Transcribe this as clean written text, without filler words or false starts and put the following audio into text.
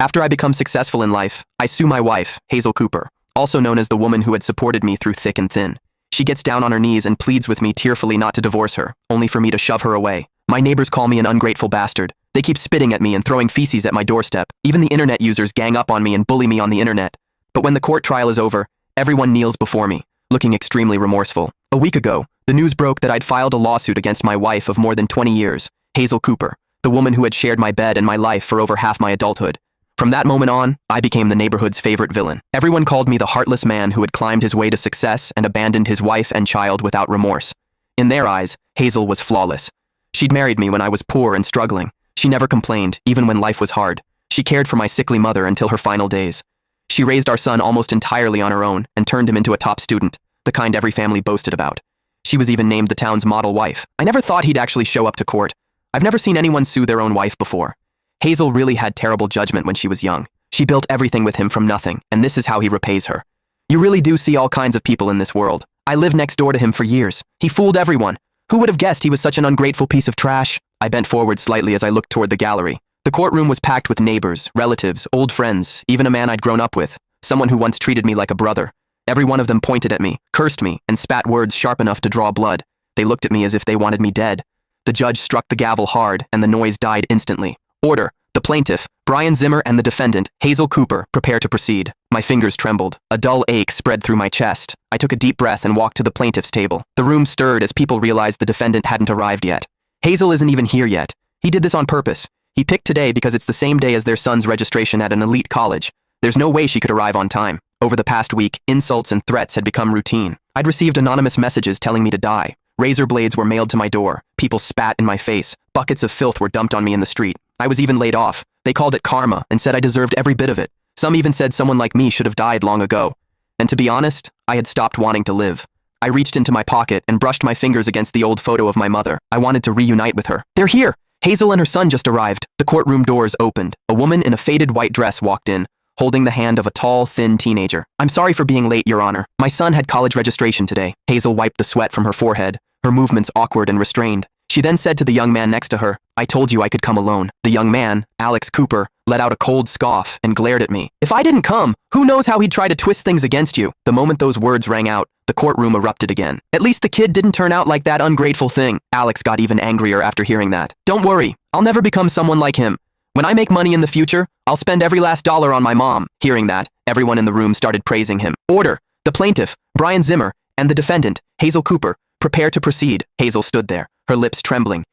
After I become successful in life, I sue my wife, Hazel Cooper, also known as the woman who had supported me through thick and thin. She gets down on her knees and pleads with me tearfully not to divorce her, only for me to shove her away. My neighbors call me an ungrateful bastard. They keep spitting at me and throwing feces at my doorstep. Even the internet users gang up on me and bully me on the internet. But when the court trial is over, everyone kneels before me, looking extremely remorseful. A week ago, the news broke that I'd filed a lawsuit against my wife of more than 20 years, Hazel Cooper, the woman who had shared my bed and my life for over half my adulthood. From that moment on, I became the neighborhood's favorite villain. Everyone called me the heartless man who had climbed his way to success and abandoned his wife and child without remorse. In their eyes, Hazel was flawless. She'd married me when I was poor and struggling. She never complained, even when life was hard. She cared for my sickly mother until her final days. She raised our son almost entirely on her own and turned him into a top student, the kind every family boasted about. She was even named the town's model wife. I never thought he'd actually show up to court. I've never seen anyone sue their own wife before. Hazel really had terrible judgment when she was young. She built everything with him from nothing, and this is how he repays her. You really do see all kinds of people in this world. I lived next door to him for years. He fooled everyone. Who would have guessed he was such an ungrateful piece of trash? I bent forward slightly as I looked toward the gallery. The courtroom was packed with neighbors, relatives, old friends, even a man I'd grown up with, someone who once treated me like a brother. Every one of them pointed at me, cursed me, and spat words sharp enough to draw blood. They looked at me as if they wanted me dead. The judge struck the gavel hard, and the noise died instantly. Order. The plaintiff, Brian Zimmer, and the defendant, Hazel Cooper, prepare to proceed. My fingers trembled. A dull ache spread through my chest. I took a deep breath and walked to the plaintiff's table. The room stirred as people realized the defendant hadn't arrived yet. Hazel isn't even here yet. He did this on purpose. He picked today because it's the same day as their son's registration at an elite college. There's no way she could arrive on time. Over the past week, insults and threats had become routine. I'd received anonymous messages telling me to die. Razor blades were mailed to my door. People spat in my face. Buckets of filth were dumped on me in the street. I was even laid off. They called it karma and said I deserved every bit of it. Some even said someone like me should have died long ago. And to be honest, I had stopped wanting to live. I reached into my pocket and brushed my fingers against the old photo of my mother. I wanted to reunite with her. They're here! Hazel and her son just arrived. The courtroom doors opened. A woman in a faded white dress walked in, holding the hand of a tall, thin teenager. I'm sorry for being late, Your Honor. My son had college registration today. Hazel wiped the sweat from her forehead, her movements awkward and restrained. She then said to the young man next to her, I told you I could come alone. The young man, Alex Cooper, let out a cold scoff and glared at me. If I didn't come, who knows how he'd try to twist things against you? The moment those words rang out, the courtroom erupted again. At least the kid didn't turn out like that ungrateful thing. Alex got even angrier after hearing that. Don't worry, I'll never become someone like him. When I make money in the future, I'll spend every last dollar on my mom. Hearing that, everyone in the room started praising him. Order! The plaintiff, Brian Zimmer, and the defendant, Hazel Cooper, prepare to proceed. Hazel stood there, her lips trembling,